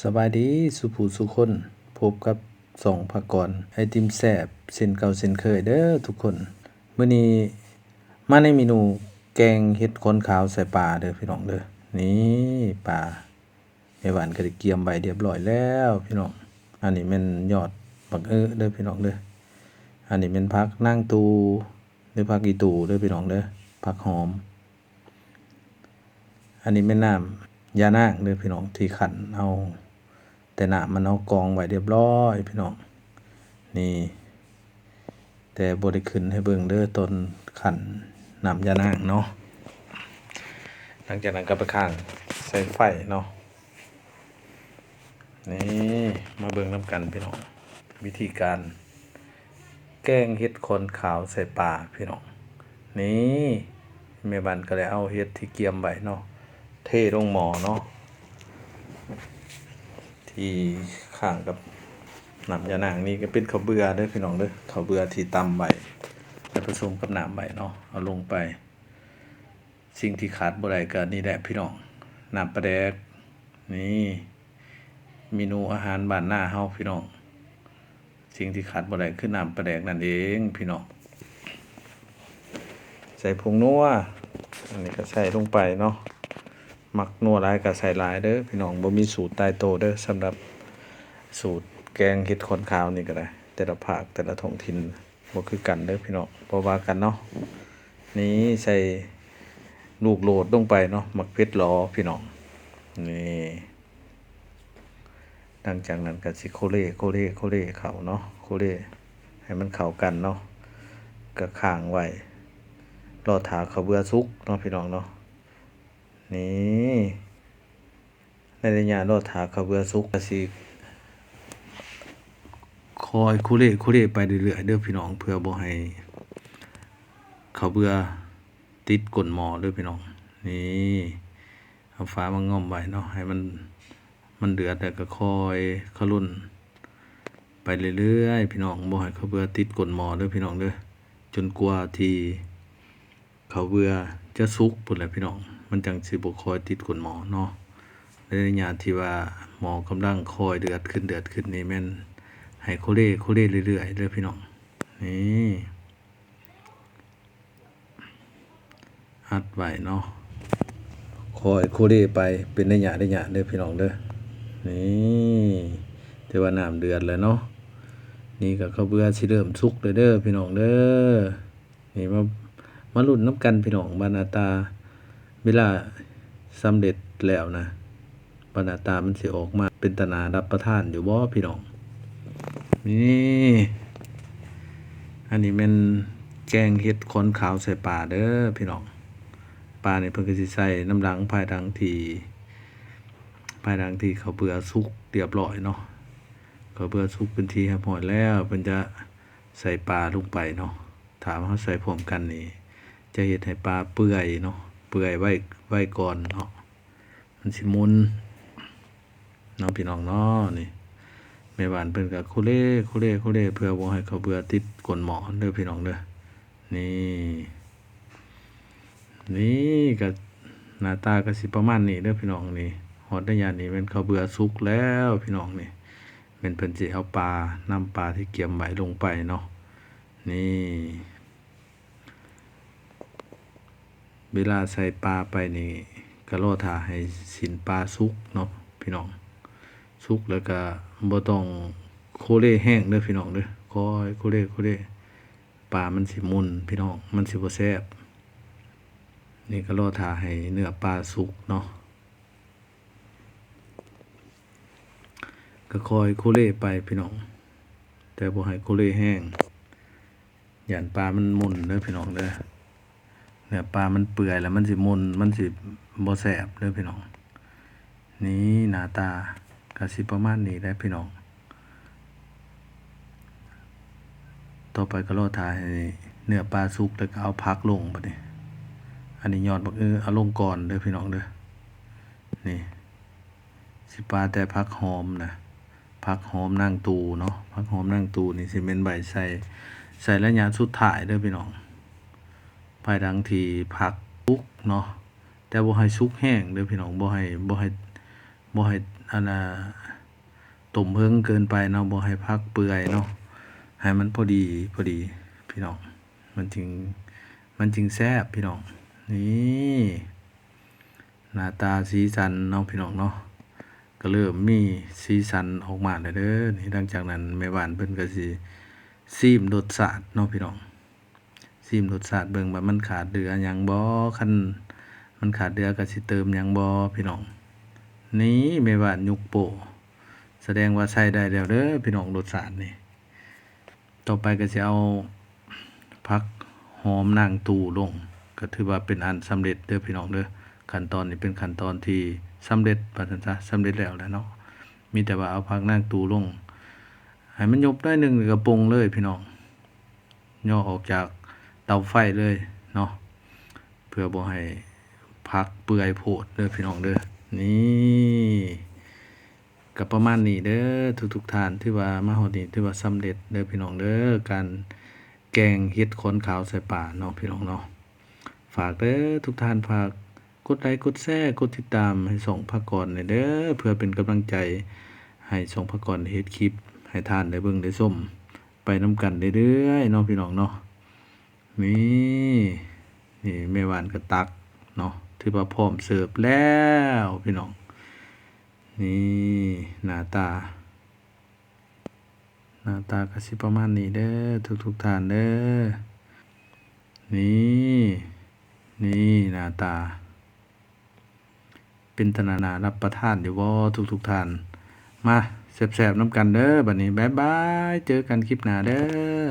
สบายดีสุผู้สุคนพบกับสองภากรไอติมแซ่บเส้นเก่าเส้นเคยเด้อทุกคนมื้อนี้มาในเมนูแกงเห็ดขนขาวใส่ปลาเด้อพี่น้องเด้อนี่ปลาแม่บ้านก็ได้เกียมไว้เรียบร้อยแล้วพี่น้องอันนี้แม่นยอดบักเด้อพี่น้องเด้ออันนี้เป็นผักนางตูหรือผักอีตูเด้อพี่น้องเด้อผักหอมอันนี้แม่น้ำยานางเด้อพี่น้องที่ขันเอาแต่น้ำมันเอากองไว้เรียบร้อยพี่น้องนี่แต่บ่ได้ขึ้นให้เบิ่งเด้อต้นขันน้ำยานางเนาะหลังจากนั้นก็ไปข้างใส่ไฟเนาะนี่มาเบิ่งนำกันพี่น้องวิธีการแกงเห็ดขนขาวใส่ปลาพี่น้องนี่แม่บ้านก็เลยเอาเห็ดที่เกียมไว้เนาะเทลงหม้อเนาะที่ข้างกับน้ำยานางนี่ก็เป็นข้าวเบื่อเด้อพี่น้องเด้อข้าวเบื่อที่ตำไว้แล้วผสมกับน้ำไว้เนาะเอาลงไปสิ่งที่ขาดบ่ได้ก็นี่แหละพี่น้องน้ำปลาแดกนี่เมนูอาหารบ้านหน้าเฮาพี่น้องสิ่งที่ขาดบ่ได้คือน้ำปลาแดกนั่นเองพี่น้องใส่ผงนัวอันนี้ก็ใส่ลงไปเนาะมักนัวหลายก็ใส่หลายเด้อพี่น้องบ่มีสูตรตายตัวเด้อสำหรับสูตรแกงเห็ดขนขาวนี่ก็ได้แต่ละภาคแต่ละท้องถิ่นบ่คือกันเด้อพี่น้องบ่ว่ากันเนาะนี่ใส่ลูกโลดลงไปเนาะมักเผ็ดหลอพี่น้องนี่หลังจากนั้นก็สิโคเล่เข้าเนาะโคเล่ให้มันเข้ากันเนาะก็ค้างไว้รอถาข้าวเบื่อสุกเนาะพี่น้องเนาะนี่ในระยะรอถาข้าวเบื่อสุกก็สิคอยโคเล่ไปเรื่อยๆเด้อพี่น้องเพื่อบ่ให้ข้าวเบื่อติดก้นหม้อเด้อพี่น้องนี่เอาฟ้ามาง่อมไว้เนาะให้มันเดือดแล้วก็คอยขลุ่นไปเรื่อยๆพี่น้องบ่ให้ข้าวเบื่อติดก้นหม้อเด้อพี่น้องเด้อจนกว่าที่ข้าวเบื่อจะสุกพุ่นแหละพี่น้องมันจังสิบ่คอยติดก้นหม้อเนาะในระยะที่ว่าหม้อกำลังคอยเดือดขึ้นนี่แม่นให้โคเล่เรื่อยๆเด้อพี่น้องนี่อัดไว้เนาะคอยโคเล่ไปเป็นระยะเด้อพี่น้องเด้อนี่แต่ว่าน้ำเดือดแล้วเนาะนี่ก็ข้าวเบื่อสิเริ่มสุกเลยเด้อพี่น้องเด้อนี่มาลุ้นน้ำกันพี่น้องบานาตาเวลาสำเร็จแล้วนะบานาตามันสิออกมาเป็นตนารับประทานอยู่บ่พี่น้องนี่อันนี้เป็นแกงเห็ดขนขาวใส่ปลาเด้อพี่น้องปลาเนี่ยเพิ่นก็สิใส่น้ำหลังภายหลังที่เขาวเบื่อสุกเรียบร้อยเนาะเขาวเบื่อสุกเป็นทีครับหมดแล้วเพิ่นจะใส่ปลาลงไปเนาะถามเขาใส่พร้อมกันนี่จะเฮ็ดให้ปลาเปื่อยเนาะเปื่อยไว้ก่อนเนาะมันสิมุนเนาะพี่น้องเนาะนี่แม่บ้านเพิ่นก็คุเล่เพื่อบ่ให้เขาวเบื่อติดก้นหม้อเด้อพี่น้องเด้อนี่ก็หน้าตาก็สิประมาณนี้เด้อพี่น้องนี่ฮอดระยะนี้เป็นข้าวเบื่อสุกแล้วพี่น้องนี่เป็นเพิ่นสิเอาน้ำปลาที่เกียมไว้ลงไปเนาะนี่เวลาใส่ปลาไปนี่ก็รอท่าให้สินปลาสุกเนาะพี่น้องสุกแล้วก็บ่ต้องโคเล่แห้งเด้อพี่น้องเด้อคอยโคเล่ปลามันสิมุนพี่น้องมันสิบ่แซ่บนี่ก็รอท่าให้เนื้อปลาสุกเนาะก็คอยโคเล่ไปพี่น้องแต่บ่ให้โคเล่แห้งย่านปลามันมุนเด้อพี่น้องเด้อเนื้อปลามันเปื่อยแล้วมันสิมุนมันสิบ่แซ่บเด้อพี่น้องนี่หน้าตาก็สิประมาณนี้แหละพี่น้องต่อไปก็รอท่าให้เนื้อปลาสุกแล้วก็เอาผักลงบัดนี้อันนี้ยอดบักเอาลงก่อนเด้อพี่น้องเด้อนี่สิปลาแต่ผักหอมนะผักหอมนางตูเนาะผักหอมนางตูนี่สิเป็นใบใส่ระยะสุดท้ายเด้อพี่น้องภายหลังที่ผักสุกเนาะแต่บ่ให้สุกแห้งเด้อพี่น้องบ่ให้ อันน่ะต้มเฮิงเกินไปเนาะบ่ให้ผักเปื่อยเนาะให้มันพอดีพี่น้องมันจึงแซ่บพี่น้องนี่หน้าตาสีสันเนาะพี่น้องเนาะก็เริ่มมีสีสันออกมาแล้วเด้อนี่หลังจากนั้นแม่บ้านเพิ่นก็สิซิมรสชาติเนาะพี่น้องซิมรสชาติเบิ่งว่ามันขาดเหลือหยังบ่คันมันขาดเหลือก็สิเติมหยังบ่พี่น้องนี่แม่บ้านยกโป้แสดงว่าใช้ได้แล้วเด้อพี่น้องรสชาตินี่ต่อไปก็สิเอาผักหอมนางตูลงก็ถือว่าเป็นอันสำเร็จเด้อพี่น้องเด้อขั้นตอนนี้เป็นขั้นตอนที่สำเร็จว่าซั่นซะสำเร็จแล้วแหละเนาะมีแต่ว่าเอาผักนางตูลงให้มันยบได้หนึงก็ปรุงเลยพี่น้องย่อออกจากเตาไฟเลยเนาะเพื่อบ่ให้ผักเปื่อยโพดเด้อพี่น้องเด้อนี่ก็ประมาณนี้เด้อทุกท่านที่ว่ามาฮอดนี้ถือว่าสำเร็จเด้อพี่น้องเด้อการแกงเห็ดขนขาวใส่ป่าเนาะพี่น้องเนาะฝากเด้อทุกท่านฝากกดไลค์กดแชร์กดติดตามให้ส่องภาคกรหน่อยเด้อเพื่อเป็นกำลังใจให้ส่องภาคกรเฮ็ดคลิปให้ท่านได้เบิ่งได้ชมไปนำกันเรื่อยๆเนาะพี่น้องเนาะนี่แม่หวานก็ตักเนาะถือว่าพร้อมเสิร์ฟแล้วพี่น้องนี่หน้าตาก็สิประมาณนี้เด้อทุกท่านเด้อนี่หน้าตาเป็นตานารับประทานอยู่บ่ทุกท่านมาแซ่บๆนำกันเด้อบัดนี้บ๊ายบายเจอกันคลิปหน้าเด้อ